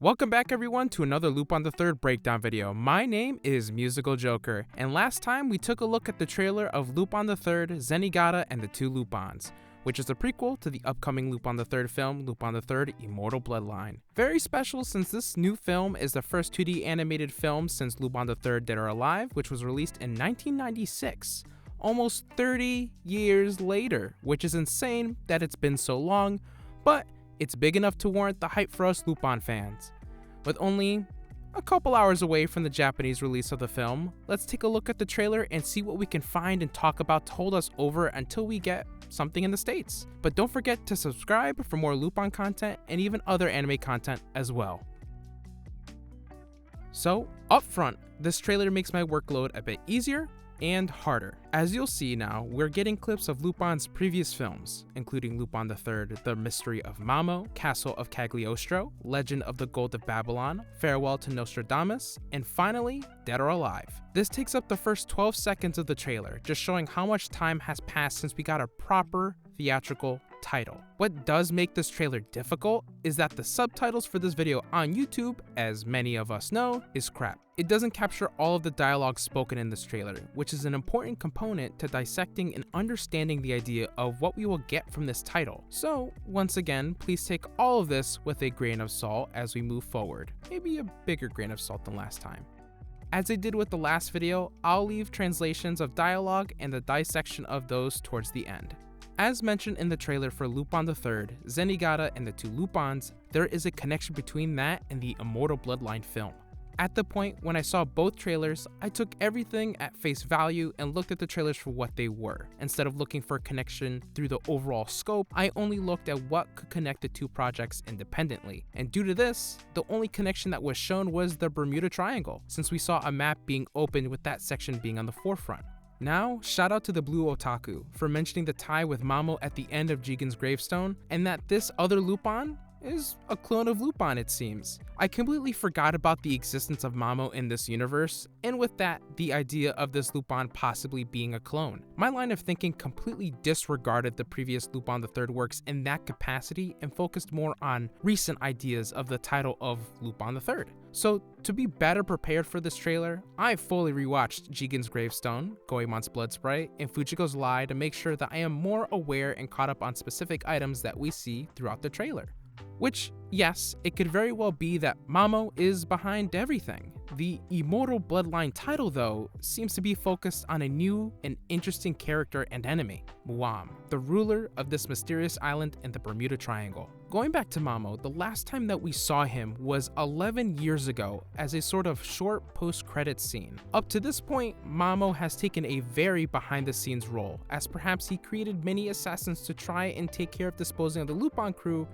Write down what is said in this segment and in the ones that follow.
Welcome back everyone to another Lupin IIIrd breakdown video. My name is Musical Joker, and last time we took a look at the trailer of Lupin IIIrd Zenigata and the Two Lupins, which is a prequel to the upcoming Lupin IIIrd film, Lupin IIIrd Immortal Bloodline. Very special since this new film is the first 2D animated film since Lupin IIIrd Dead or Alive, which was released in 1996. Almost 30 years later, which is insane that it's been so long, but it's big enough to warrant the hype for us Lupin fans. With only a couple hours away from the Japanese release of the film, let's take a look at the trailer and see what we can find and talk about to hold us over until we get something in the States. But don't forget to subscribe for more Lupin content and even other anime content as well. So, up front, this trailer makes my workload a bit easier and harder. As you'll see now, we're getting clips of Lupin's previous films, including Lupin IIIrd The Mystery of Mamo, Castle of Cagliostro, Legend of the Gold of Babylon, Farewell to Nostradamus, and finally, Dead or Alive. This takes up the first 12 seconds of the trailer, just showing how much time has passed since we got a proper theatrical title. What does make this trailer difficult is that the subtitles for this video on YouTube, as many of us know, is crap. It doesn't capture all of the dialogue spoken in this trailer, which is an important component to dissecting and understanding the idea of what we will get from this title. So, once again, please take all of this with a grain of salt as we move forward. Maybe a bigger grain of salt than last time. As I did with the last video, I'll leave translations of dialogue and the dissection of those towards the end. As mentioned in the trailer for Lupin IIIrd, Zenigata and the Two Lupins, there is a connection between that and the Immortal Bloodline film. At the point when I saw both trailers, I took everything at face value and looked at the trailers for what they were. Instead of looking for a connection through the overall scope, I only looked at what could connect the two projects independently. And due to this, the only connection that was shown was the Bermuda Triangle, since we saw a map being opened with that section being on the forefront. Now, shout out to the Blue Otaku for mentioning the tie with Mamo at the end of Jigen's gravestone, and that this other Lupin is a clone of Lupin, it seems. I completely forgot about the existence of Mamo in this universe, and with that, the idea of this Lupin possibly being a clone. My line of thinking completely disregarded the previous Lupin IIIrd works in that capacity and focused more on recent ideas of the title of Lupin IIIrd. So, to be better prepared for this trailer, I fully rewatched Jigen's Gravestone, Goemon's Blood Sprite, and Fujiko's Lie to make sure that I am more aware and caught up on specific items that we see throughout the trailer. Which, yes, it could very well be that Mamo is behind everything. The Immortal Bloodline title, though, seems to be focused on a new and interesting character and enemy, Muam, the ruler of this mysterious island in the Bermuda Triangle. Going back to Mamo, the last time that we saw him was 11 years ago as a sort of short post-credits scene. Up to this point, Mamo has taken a very behind-the-scenes role, as perhaps he created many assassins to try and take care of disposing of the Lupin crew,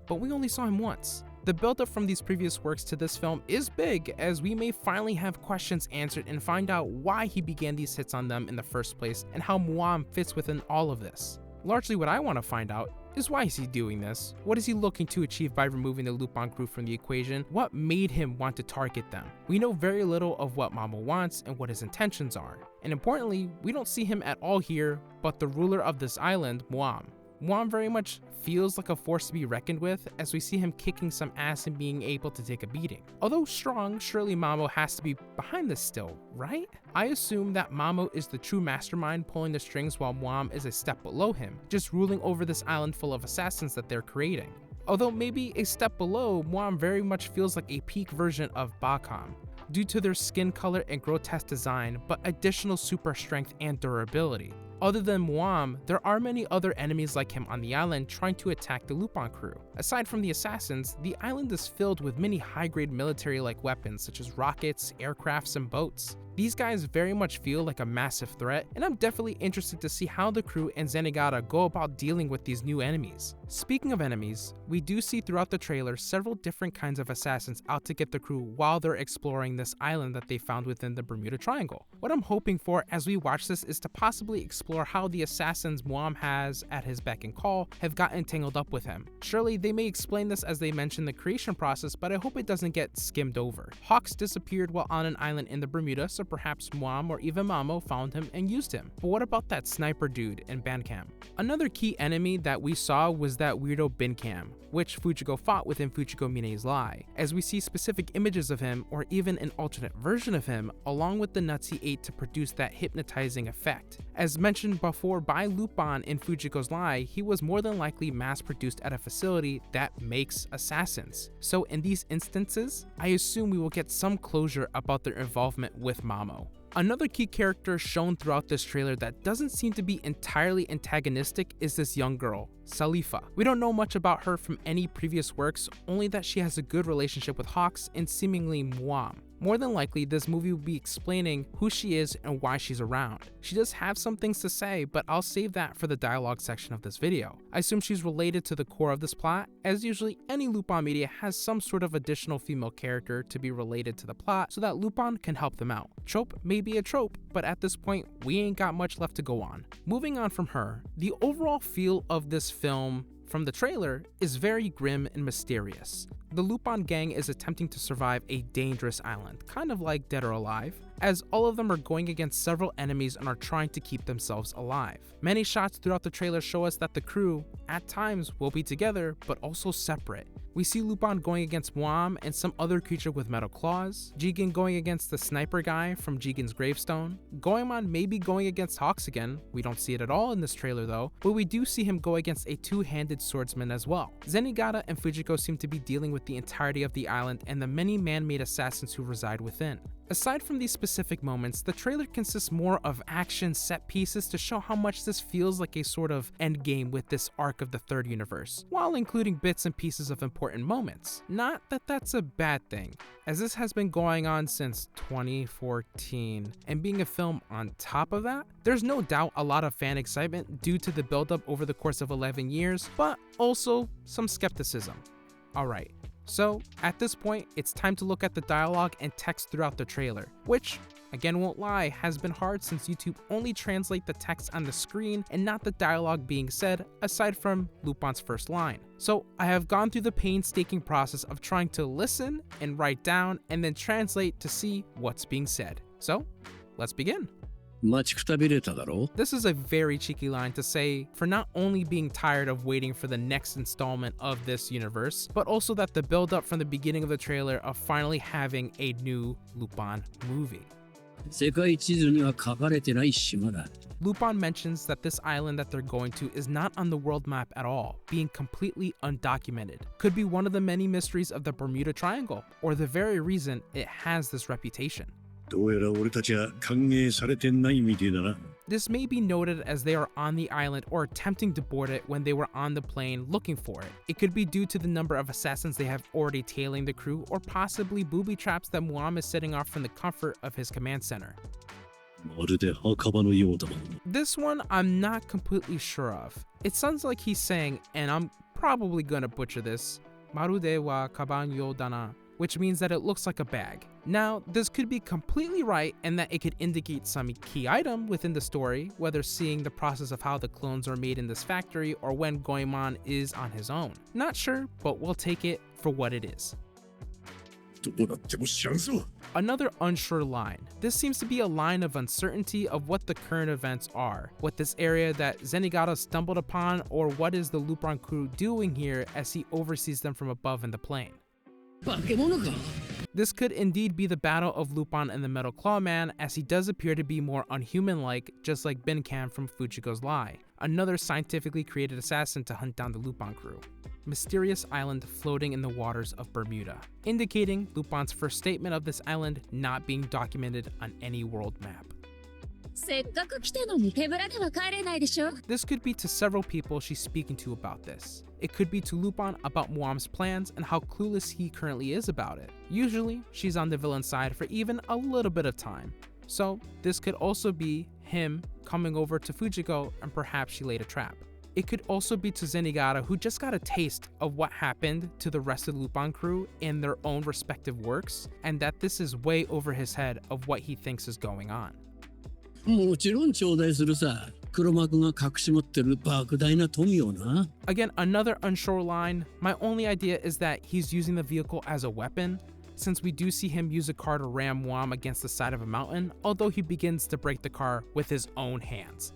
but we only saw him once. The build-up from these previous works to this film is big, as we may finally have questions answered and find out why he began these hits on them in the first place and how Muam fits within all of this. Largely what I want to find out is why is he doing this? What is he looking to achieve by removing the Lupin crew from the equation? What made him want to target them? We know very little of what Mamo wants and what his intentions are. And importantly, we don't see him at all here, but the ruler of this island, Muam. Muam very much feels like a force to be reckoned with, as we see him kicking some ass and being able to take a beating. Although strong, surely Mamo has to be behind this still, right? I assume that Mamo is the true mastermind pulling the strings while Muam is a step below him, just ruling over this island full of assassins that they're creating. Although maybe a step below, Muam very much feels like a peak version of Bakam, due to their skin color and grotesque design, but additional super strength and durability. Other than Muam, there are many other enemies like him on the island trying to attack the Lupin crew. Aside from the assassins, the island is filled with many high-grade military-like weapons such as rockets, aircrafts, and boats. These guys very much feel like a massive threat, and I'm definitely interested to see how the crew and Zenigata go about dealing with these new enemies. Speaking of enemies, we do see throughout the trailer several different kinds of assassins out to get the crew while they're exploring this island that they found within the Bermuda Triangle. What I'm hoping for as we watch this is to possibly explore how the assassins Muam has at his beck and call have gotten tangled up with him. Surely they may explain this as they mention the creation process, but I hope it doesn't get skimmed over. Hawks disappeared while on an island in the Bermuda, so perhaps Muam or even Mamo found him and used him. But what about that sniper dude in Bandcamp? Another key enemy that we saw was that weirdo Bincam, which Fujiko fought within Fujiko Mine's lie, as we see specific images of him or even an alternate version of him along with the nuts he ate to produce that hypnotizing effect. As mentioned before by Lupin in Fujiko's lie, he was more than likely mass-produced at a facility that makes assassins. So in these instances, I assume we will get some closure about their involvement with Mamo. Another key character shown throughout this trailer that doesn't seem to be entirely antagonistic is this young girl, Salifa. We don't know much about her from any previous works, only that she has a good relationship with Hawks and seemingly Muam. More than likely, this movie will be explaining who she is and why she's around. She does have some things to say, but I'll save that for the dialogue section of this video. I assume she's related to the core of this plot, as usually any Lupin media has some sort of additional female character to be related to the plot so that Lupin can help them out. Trope may be a trope, but at this point, we ain't got much left to go on. Moving on from her, the overall feel of this film from the trailer is very grim and mysterious. The Lupin gang is attempting to survive a dangerous island, kind of like Dead or Alive, as all of them are going against several enemies and are trying to keep themselves alive. Many shots throughout the trailer show us that the crew, at times, will be together, but also separate. We see Lupin going against Muam and some other creature with metal claws, Jigen going against the sniper guy from Jigen's gravestone, Goemon may be going against Hawks again, we don't see it at all in this trailer though, but we do see him go against a two-handed swordsman as well. Zenigata and Fujiko seem to be dealing with the entirety of the island and the many man-made assassins who reside within. Aside from these specific moments, the trailer consists more of action set pieces to show how much this feels like a sort of endgame with this arc of the third universe, while including bits and pieces of important moments. Not that that's a bad thing, as this has been going on since 2014, and being a film on top of that, there's no doubt a lot of fan excitement due to the buildup over the course of 11 years, but also some skepticism. Alright. So, at this point, it's time to look at the dialogue and text throughout the trailer, which, again won't lie, has been hard since YouTube only translate the text on the screen and not the dialogue being said, aside from Lupin's first line. So, I have gone through the painstaking process of trying to listen and write down and then translate to see what's being said. So, let's begin. This is a very cheeky line to say for not only being tired of waiting for the next installment of this universe, but also that the build up from the beginning of the trailer of finally having a new Lupin movie. Lupin mentions that this island that they're going to is not on the world map at all, being completely undocumented. Could be one of the many mysteries of the Bermuda Triangle, or the very reason it has this reputation. This may be noted as they are on the island or attempting to board it when they were on the plane looking for it. It could be due to the number of assassins they have already tailing the crew, or possibly booby traps that Muam is setting off from the comfort of his command center. This one I'm not completely sure of. It sounds like he's saying, and I'm probably gonna butcher this, Marude wa kaban yo dana, which means that it looks like a bag. Now, this could be completely right and that it could indicate some key item within the story, whether seeing the process of how the clones are made in this factory or when Goemon is on his own. Not sure, but we'll take it for what it is. Another unsure line. This seems to be a line of uncertainty of what the current events are, what this area that Zenigata stumbled upon, or what is the Lupin crew doing here as he oversees them from above in the plane. This could indeed be the battle of Lupin and the Metal Claw Man, as he does appear to be more unhuman-like, just like Benkam from Fujiko's Lie, another scientifically created assassin to hunt down the Lupin crew. Mysterious island floating in the waters of Bermuda, indicating Lupin's first statement of this island not being documented on any world map. This could be to several people she's speaking to about this. It could be to Lupin about Muam's plans and how clueless he currently is about it. Usually, she's on the villain side for even a little bit of time. So, this could also be him coming over to Fujiko and perhaps she laid a trap. It could also be to Zenigata, who just got a taste of what happened to the rest of the Lupin crew in their own respective works, and that this is way over his head of what he thinks is going on. Again, another unsure line. My only idea is that he's using the vehicle as a weapon, since we do see him use a car to ram Muam against the side of a mountain, although he begins to break the car with his own hands.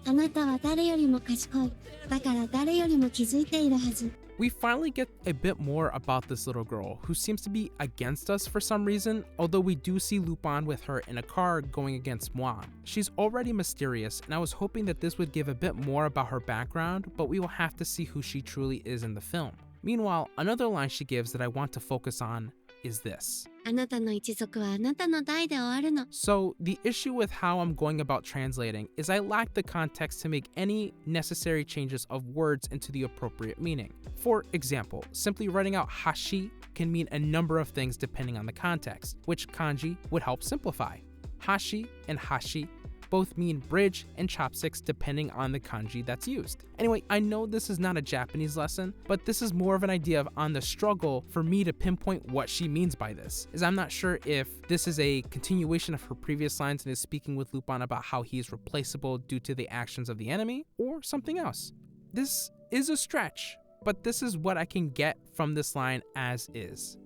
あなたは誰よりも賢い。だから誰よりも気づいているはず。We finally get a bit more about this little girl who seems to be against us for some reason, although we do see Lupin with her in a car going against Mamo. She's already mysterious, and I was hoping that this would give a bit more about her background, but we will have to see who she truly is in the film. Meanwhile, another line she gives that I want to focus on is this. あなたの一族はあなたの代で終わるの。 So the issue with how I'm going about translating is I lack the context to make any necessary changes of words into the appropriate meaning. For example, simply writing out hashi can mean a number of things depending on the context, which kanji would help simplify. Hashi and hashi both mean bridge and chopsticks depending on the kanji that's used. Anyway, I know this is not a Japanese lesson, but this is more of an idea on the struggle for me to pinpoint what she means by this, as I'm not sure if this is a continuation of her previous lines and is speaking with Lupin about how he's replaceable due to the actions of the enemy, or something else. This is a stretch, but this is what I can get from this line as is.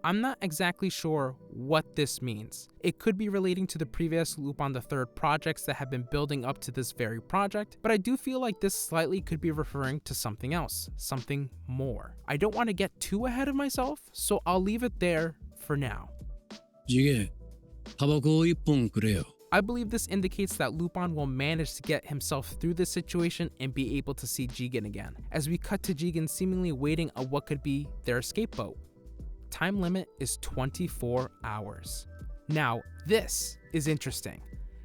I'm not exactly sure what this means. It could be relating to the previous Lupin IIIrd projects that have been building up to this very project, but I do feel like this slightly could be referring to something else, something more. I don't want to get too ahead of myself, so I'll leave it there for now. 次元、タバコを一本くれよ。 I believe this indicates that Lupin will manage to get himself through this situation and be able to see Jigen again, as we cut to Jigen seemingly waiting on what could be their escape boat. Time limit is 24 hours. Now, this is interesting.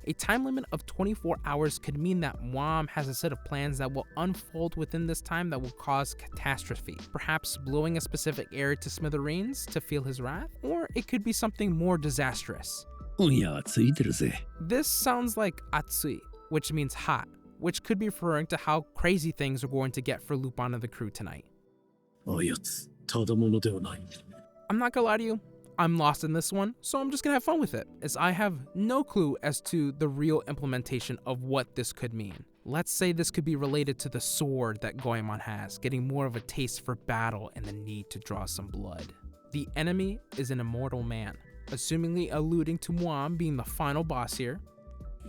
A time limit of 24 hours could mean that Mamo has a set of plans that will unfold within this time that will cause catastrophe, perhaps blowing a specific area to smithereens to feel his wrath, or it could be something more disastrous. 今夜はついてるぜ。 This sounds like atsui, which means hot, which could be referring to how crazy things are going to get for Lupin and the crew tonight. あやつ、ただものではない。 I'm not gonna lie to you, I'm lost in this one, so I'm just gonna have fun with it, as I have no clue as to the real implementation of what this could mean. Let's say this could be related to the sword that Goemon has, getting more of a taste for battle and the need to draw some blood. The enemy is an immortal man, assumingly alluding to Mamo being the final boss here.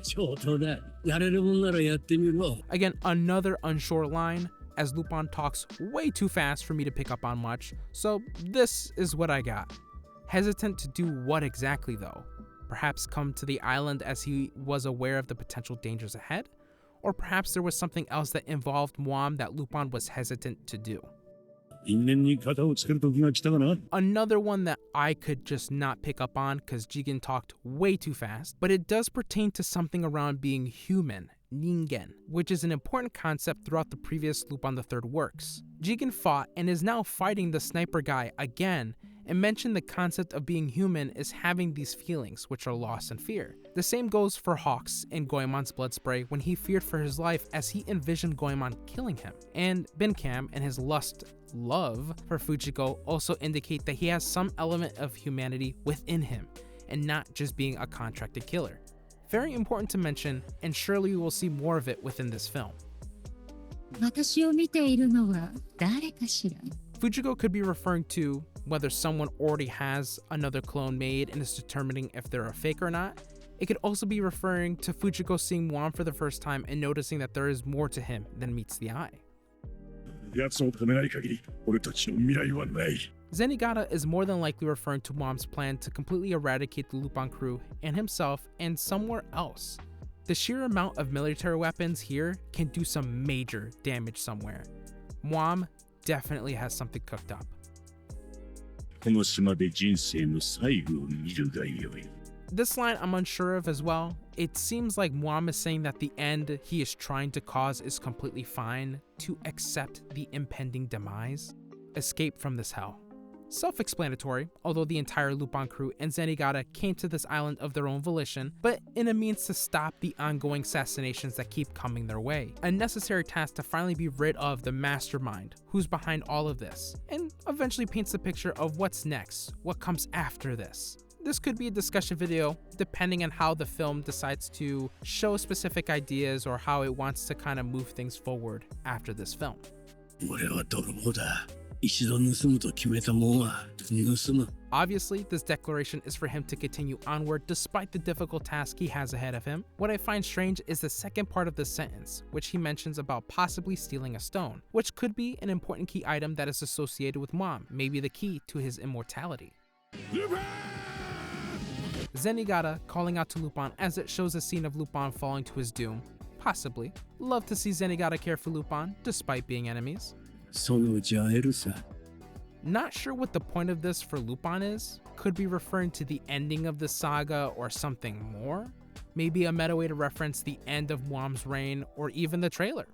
ちょっとだ、やれるもんならやってみろ。 Again, another unsure line, as Lupin talks way too fast for me to pick up on much, so this is what I got. Hesitant to do what exactly though? Perhaps come to the island as he was aware of the potential dangers ahead? Or perhaps there was something else that involved Mamo that Lupin was hesitant to do. 因縁に肩をつける時が来たかな。 Another one that I could just not pick up on because Jigen talked way too fast, but it does pertain to something around being human, ningen, which is an important concept throughout the previous Lupin IIIrd works. Jigen fought and is now fighting the sniper guy again, and mentioned the concept of being human is having these feelings, which are loss and fear. The same goes for Hawks in Goemon's blood spray when he feared for his life as he envisioned Goemon killing him. And Benkam and his love for Fujiko also indicate that he has some element of humanity within him, and not just being a contracted killer. Very important to mention, and surely we will see more of it within this film. 私を見ているのは誰かしら。 Fujiko could be referring to whether someone already has another clone made and is determining if they're a fake or not. It could also be referring to Fujiko seeing Mamo for the first time and noticing that there is more to him than meets the eye. 奴を止めない限り、俺たちの未来はない。 Zenigata is more than likely referring to Momo's plan to completely eradicate the Lupin crew and himself and somewhere else. The sheer amount of military weapons here can do some major damage somewhere. Mamo definitely has something cooked up. この島で人生の最後を見るがよい。 This line I'm unsure of as well. It seems like Mamo is saying that the end he is trying to cause is completely fine to accept the impending demise. Escape from this hell. Self-explanatory, although the entire Lupin crew and Zenigata came to this island of their own volition, but in a means to stop the ongoing assassinations that keep coming their way. A necessary task to finally be rid of the mastermind who's behind all of this, and eventually paints the picture of what's next, what comes after this. This could be a discussion video depending on how the film decides to show specific ideas or how it wants to kind of move things forward after this film. 俺は泥棒だ。一度盗むと決めたもんは盗む。 Obviously, this declaration is for him to continue onward despite the difficult task he has ahead of him. What I find strange is the second part of this sentence, which he mentions about possibly stealing a stone, which could be an important key item that is associated with Mom, maybe the key to his immortality. Zenigata calling out to Lupin as it shows a scene of Lupin falling to his doom. Possibly. Love to see Zenigata care for Lupin, despite being enemies. そのうち会えるさ。 Not sure what the point of this for Lupin is. Could be referring to the ending of the saga or something more. Maybe a meta way to reference the end of Mom's reign or even the trailer.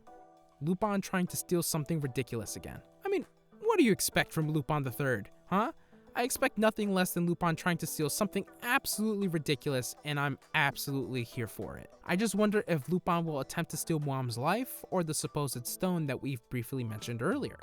Lupin trying to steal something ridiculous again. I mean, what do you expect from Lupin IIIrd, huh? I expect nothing less than Lupin trying to steal something absolutely ridiculous, and I'm absolutely here for it. I just wonder if Lupin will attempt to steal Mom's life or the supposed stone that we've briefly mentioned earlier.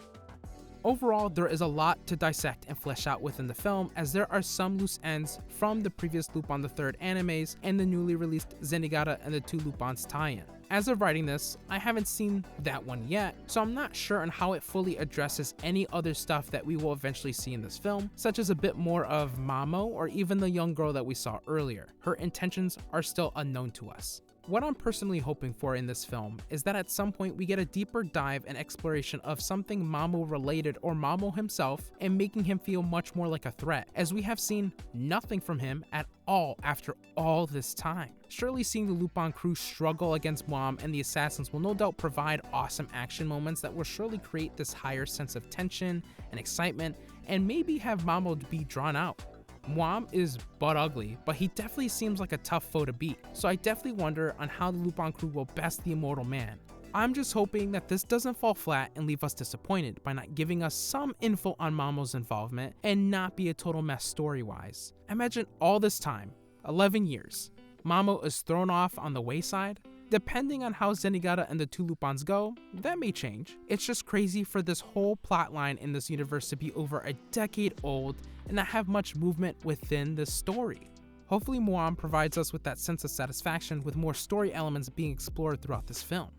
Overall, there is a lot to dissect and flesh out within the film, as there are some loose ends from the previous Lupin IIIrd animes and the newly released Zenigata and the Two Lupins tie-in. As of writing this, I haven't seen that one yet, so I'm not sure on how it fully addresses any other stuff that we will eventually see in this film, such as a bit more of Mamo or even the young girl that we saw earlier. Her intentions are still unknown to us. What I'm personally hoping for in this film is that at some point we get a deeper dive and exploration of something Mamo related or Mamo himself, and making him feel much more like a threat, as we have seen nothing from him at all after all this time. Surely seeing the Lupin crew struggle against Mom and the assassins will no doubt provide awesome action moments that will surely create this higher sense of tension and excitement, and maybe have Mamo be drawn out. Mom is butt ugly, but he definitely seems like a tough foe to beat, so I definitely wonder on how the Lupin crew will best the immortal man. I'm just hoping that this doesn't fall flat and leave us disappointed by not giving us some info on Mamo's involvement and not be a total mess story-wise. Imagine all this time, 11 years, Mamo is thrown off on the wayside. Depending on how Zenigata and the Two Lupins go, that may change. It's just crazy for this whole plotline in this universe to be over a decade old and not have much movement within this story. Hopefully Moam provides us with that sense of satisfaction with more story elements being explored throughout this film.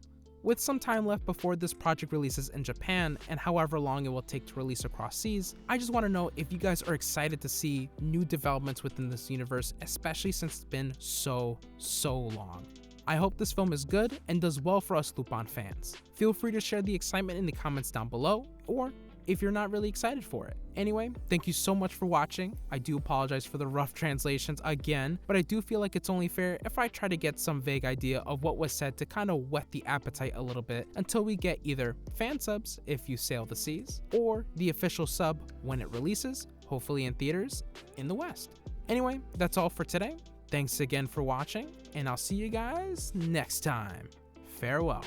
With some time left before this project releases in Japan and however long it will take to release across seas, I just want to know if you guys are excited to see new developments within this universe, especially since it's been so long. I hope this film is good and does well for us Lupin fans. Feel free to share the excitement in the comments down below, or if you're not really excited for it. Anyway, thank you so much for watching. I do apologize for the rough translations again, but I do feel like it's only fair if I try to get some vague idea of what was said to kind of whet the appetite a little bit until we get either fan subs if you sail the seas, or the official sub when it releases, hopefully in theaters in the West. Anyway, that's all for today. Thanks again for watching, and I'll see you guys next time. Farewell.